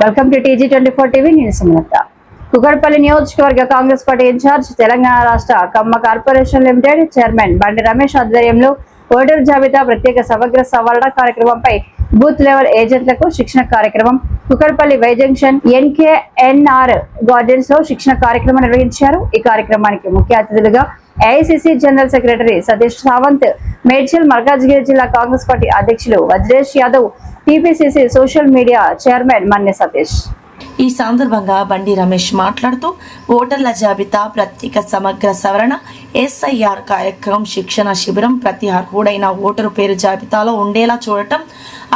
Welcome to TG24 TV. నేను సుమలత. కుకట్పల్లి నియోజకవర్గ Congress party incharge, Telangana రాష్ట్ర కమ్మ కార్పొరేషన్ లిమిటెడ్ చైర్మన్ బండి రమేష్ ఆధ్వర్యంలో ఓటర్ జాబితా ప్రత్యేక సమగ్ర సవరణ కార్యక్రమంపై బూత్ లెవెల్ ఏజెంట్లకు శిక్షణ కార్యక్రమం Kukatpally Y junction NKNR gardens లో శిక్షణ కార్యక్రమం నిర్వహించారు. ఈ కార్యక్రమానికి ముఖ్య అతిథులుగా AICC general secretary Satish Sawant, Medchal Malkajgiri జిల్లా కాంగ్రెస్ పార్టీ అధ్యక్షులు Vajresh Yadav, TPCC social media chairman Manne Satish. ఈ సందర్భంగా బండి రమేష్ మాట్లాడుతూ ఓటర్ల జాబితా ప్రత్యేక సమగ్ర సవరణ SIR కార్యక్రమం శిక్షణ శిబిరం ప్రతి అర్హుడైన ఓటరు పేరు జాబితాలో ఉండేలా చూడటం,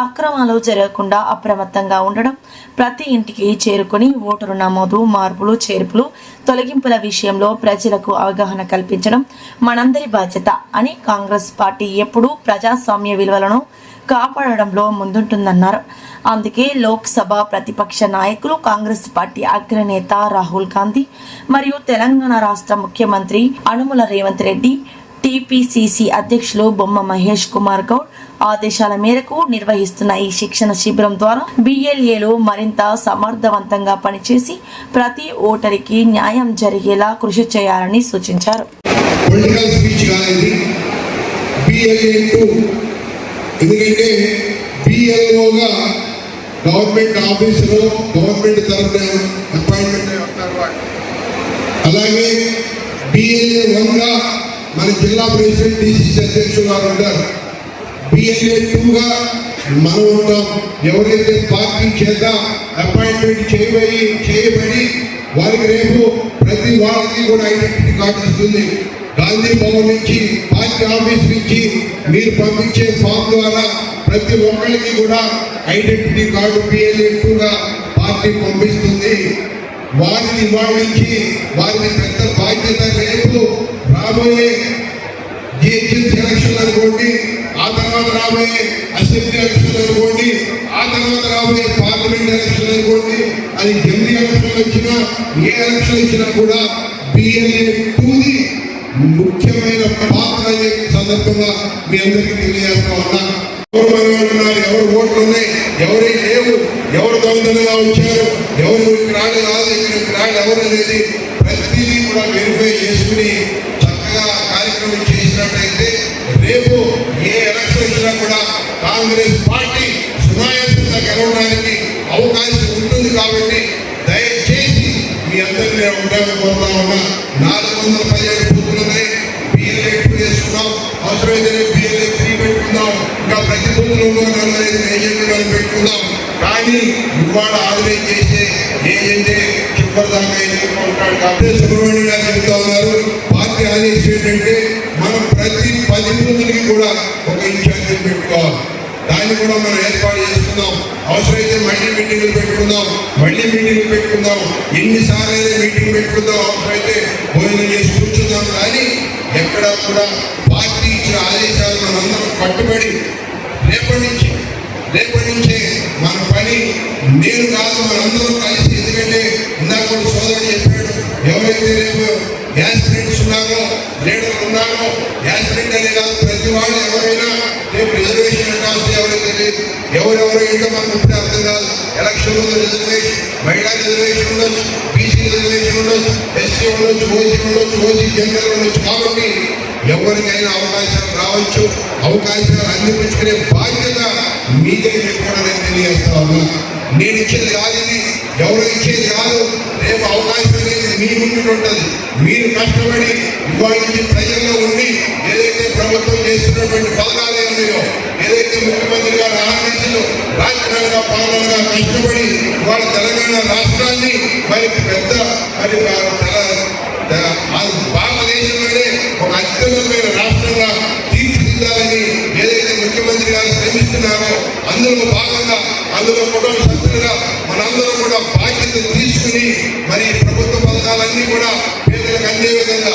అక్రమాలు జరగకుండా అప్రమత్తంగా ఉండడం, ప్రతి ఇంటికి చేరుకుని ఓటరు నమోదు, మార్పులు, చేర్పులు, తొలగింపుల విషయంలో ప్రజలకు అవగాహన కల్పించడం మనందరి బాధ్యత అని కాంగ్రెస్ పార్టీ ఎప్పుడూ ప్రజాస్వామ్య విలువలను కాపాడడంలో ముందుంటుందన్నారు. అందుకే లోక్సభ ప్రతిపక్ష నాయకులు, కాంగ్రెస్ పార్టీ అగ్రనేత రాహుల్ గాంధీ మరియు తెలంగాణ రాష్ట్ర ముఖ్యమంత్రి అనుముల రేవంత్ రెడ్డి, TPCC అధ్యక్షులు బొమ్మ మహేష్ కుమార్ గౌడ్ ఆదేశాల మేరకు నిర్వహిస్తున్న ఈ శిక్షణ శిబిరం ద్వారా BLAలు మరింత సమర్థవంతంగా పనిచేసి ప్రతి ఓటరికి న్యాయం జరిగేలా కృషి చేయాలని సూచించారు. ఎందుకంటే BLOగా గవర్నమెంట్ ఆఫీసులో గవర్నమెంట్ తరఫున అపాయింట్మెంట్ అవుతారు. అలాగే BLA1గా మన జిల్లా ప్రెసిడెంట్ DCC అధ్యక్షులు గారు ఉంటారు. BLA2గా మనం ఉంటాం. ఎవరైతే పార్టీ చేత అపాయింట్మెంట్ చేయబడి వారికి రేపు ప్రతి వాళ్ళకి కూడా ఐడెంటిటీ కార్డు వస్తుంది. గాంధీ భవన్ నుంచి, పార్టీ ఆఫీస్ నుంచి మీరు పంపించే ఫామ్ ద్వారా ప్రతి ఒక్కరికి కూడా ఐడెంటిటీ కార్డు BLA2గా పార్టీ పంపిస్తుంది. వారిని ఇవాళ వారిని పెద్ద బాధ్యత. రేపు రాబోయే GHMC ఎలక్షన్ అనుకోండి, ఆ తర్వాత రాబోయే అసెంబ్లీ ఎలక్షన్ అనుకోండి, ఆ తర్వాత రాబోయే పార్లమెంట్ ఎలక్షన్ అనుకోండి, అది జమిలీ ఎలక్షన్ వచ్చినా ఏ ఎలక్షన్ వచ్చినా కూడా BLA2ది ముఖ్యమైన పాత్ర అనే సందర్భంగా మీ అందరికీ తెలియజేస్తా ఉన్నా. ఎవరు మనవాడున్నారు, ఎవరు ఓట్లు ఉన్నాయి, ఎవరి లేవు, ఎవరు దొంగతనంగా వచ్చారు, ఎవరు రాడు రాదు, ఇక్కడ రాడు ఎవరు అనేది ప్రతిదీ కూడా వెరిఫై చేసుకుని చక్కగా కార్యక్రమం చేసినట్టయితే రేపు ఏ ఎలక్షన్ వచ్చినా కూడా కాంగ్రెస్ పార్టీ సునాయాసంగా గెలవడానికి అవకాశం ఉంటుంది. కాబట్టి దయచేసి మీ అందరినీ నేను ఉంటామని కోరుతా ఉన్నా. 417 బూతులు ఉన్నాయి. BLA2 వేసుకున్నాం, అవసరమైతే BLA3 పెట్టుకుందాం, ఇంకా ప్రతి బూతులు 45 ఏజెంట్లు పెట్టుకుందాం. కానీ ఇవాళ ఆర్గనైజ్ చేసే ఏజెంటే చివరిదాకా ఎన్నుకుంటాడు. కాబట్టి సుబ్రహ్మణ్యం గారు చెప్తా ఉన్నారు, పార్టీ ఆదేశం ఏంటంటే మనం ప్రతి 10 బూతులకి కూడా ఒక ఇన్ఛార్జి పెట్టుకోవాలి. దాన్ని కూడా మనం ఏర్పాటు చేసుకుందాం. అవసరమైతే మళ్ళీ మీటింగ్లు పెట్టుకుందాం, ఎన్నిసార్లు అయితే మీటింగ్ పెట్టుకుందాం, అవసరమైతే భోజనం చేసి కూర్చుందాం. కానీ ఎక్కడ కూడా పార్టీ ఇచ్చిన ఆదేశాలు మనందరం కట్టుబడి రేపటి నుంచే మన పని నేను కాదు మనందరం కలిసి. ఎందుకంటే ఇందాక సోదరుడు చెప్పాడు, ఎవరైతే రేపు యాస్పిరెంట్స్ ఉన్నారో, లీడర్లు ఉన్నారో, యాస్పిరెంట్ అనే కాదు ప్రతి వాళ్ళు ఎవరైనా రేపు రిజర్వేషన్ కావచ్చు. ఎవరైతే లేదు, ఎవరెవరో ఏంటో మనకు ఇప్పుడు అర్థం కాదు. ఎలక్షన్ ఉందో రిజర్వేషన్, మహిళా రిజర్వేషన్ ఉండొచ్చు, BC రిజర్వేషన్ ఉండొచ్చు, SC ఉండొచ్చు, OC జనరల్ ఉండొచ్చు. కాబట్టి ఎవరికైనా అవకాశాలు రావచ్చు. అవకాశాలు అందిపించుకునే బాధ్యత మీదే కూడా నేను తెలియజేస్తా ఉన్నా. నేను ఇచ్చేది కాదు, ఇది ఎవరు ఇచ్చేది కాదు. రేపు అవకాశం అనేది మీ ముందు ఉంటుంది. మీరు కష్టపడి ఇవాళ నుంచి ప్రజల్లో ఉండి ఏదైతే ప్రభుత్వం చేస్తున్నటువంటి పథకాలు ఉన్నాయో, ఏదైతే ముఖ్యమంత్రి గారు ఆనందించారో, రాష్ట్రాలుగా పాలనగా కష్టపడి ఇవాళ తెలంగాణ రాష్ట్రాన్ని మరి పెద్ద మరి భారతదేశంలోనే ఒక అత్యున్నతమైన రాష్ట్రంగా తీర్చిదిద్దాలని ఏదైతే ముఖ్యమంత్రి గారు శ్రమిస్తున్నారో అందులో భాగంగా, అందులో కుటుంబ సభ్యులుగా మనందరం కూడా బాధ్యత తీసుకుని మరి ప్రభుత్వ పథకాలన్నీ కూడా పేదలకు అందే విధంగా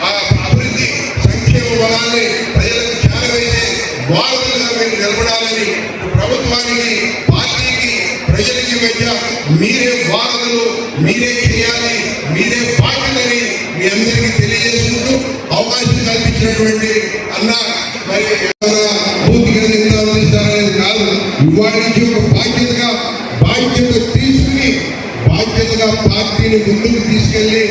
ఆ అభివృద్ధి సంక్షేమ బలాన్ని ప్రజలకు చేరవేసే వారధులుగా మీరు నిలబడాలని ప్రభుత్వానికి, పార్టీకి, ప్రజలకి మధ్య మీరే వారధులు, మీరే చేయాలి, మీరే బాధ్యతని మీ అందరికీ తెలియజేసుకుంటూ అవకాశం కల్పించినటువంటి అన్న మరి పూర్తిగా నిర్ధారిస్తారనేది కాదు. ఇవాళ నుంచి ఒక బాధ్యత తీసుకుని పార్టీని ముందుకు తీసుకెళ్లి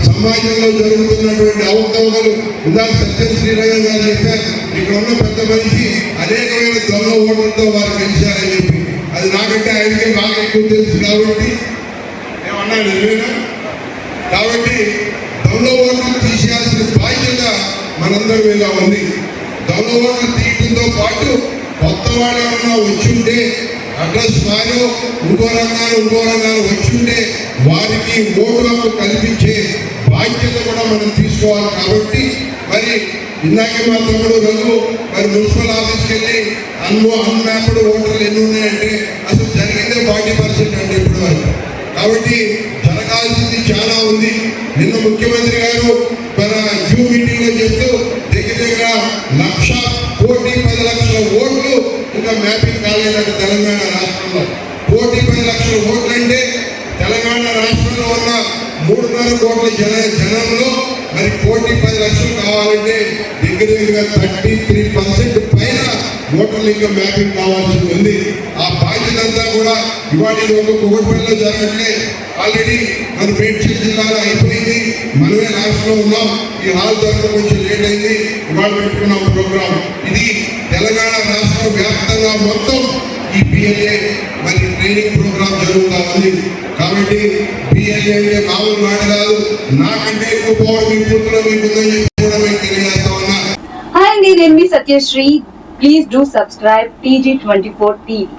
సమాజంలో జరుగుతున్నటువంటి అవకతవకలు ఇందాక సత్యం శ్రీరంగం గారు చెప్పారు. ఇక్కడ ఉన్న పెద్ద మనిషి అనేకమైన దొంగ ఓట్లతో వారు గెలిచారని చెప్పి, అది నాకంటే ఆయనకే బాగా ఎక్కువ తెలుసు కాబట్టి ఏమన్నా నిజమేనా? కాబట్టి దొంగ ఓట్లు తీసేయాల్సిన బాధ్యత మనందరి మీద ఉంది. దొంగ ఓట్లు తీయడంతో పాటు కొత్త వాళ్ళు ఏమన్నా వచ్చుంటే అడ్రస్ మారో ఇంకో రంగాలు వచ్చుంటే వారికి ఓటు హక్కు కల్పించే బాధ్యత కూడా మనం తీసుకోవాలి. కాబట్టి మరి ఇందాక మా తమ్ముడు రఘు మరి మున్సిపల్ ఆఫీస్కి వెళ్ళి అన్మ్యాప్డ్ ఓటర్లు ఎన్ని ఉన్నాయంటే అసలు జరిగిందే 40% అంటే ఇప్పుడు వరకు. కాబట్టి జరగాల్సింది చాలా ఉంది. నిన్న ముఖ్యమంత్రి గారు మన జూ మీటింగ్ లో చెప్తూ దగ్గర 1,10,10,00,000 ఓట్లు ఇంకా మ్యాపింగ్ కాలేదంట తెలంగాణ రాష్ట్రంలో. 1,10,00,000 ఓట్లు అంటే తెలంగాణ రాష్ట్రంలో ఉన్న 3.5 కోట్ల జనంలో మరి 1,10,00,000 కావాలంటే దగ్గర 33% పైన ఓటర్లు ఇంకా మ్యాపింగ్ కావాల్సి ఉంది. ఆ బాధ్యత అంతా కూడా ఇవాళ ఒక కుకట్పల్లిలో జరగట్లే, ఆల్రెడీ మన మేడ్చల్ జిల్లాలో అయిపోయింది. మనమే రాష్ట్రంలో ఉన్నాం. ఈ హాల్ దొరకడం కొంచెం లేట్ అయింది. ఇవాళ పెట్టుకున్నాం ప్రోగ్రాం. ఇది తెలంగాణ రాష్ట్ర వ్యాప్తంగా మొత్తం ఈ బిఎల్ఏ మరి ట్రైనింగ్ ప్రోగ్రాం జరుగుతూ ఉంది. కాబట్టి బిఎల్ఏ అంటే మామూలు మాట కాదు. నాకంటే ఎక్కువ పవర్ మీ పుత్రులు మీకుందని చెప్పి కూడా మేము తెలియజేస్తా ఉన్నా. Hi, నేను మీ Satyasri. Please do subscribe TG24 TV.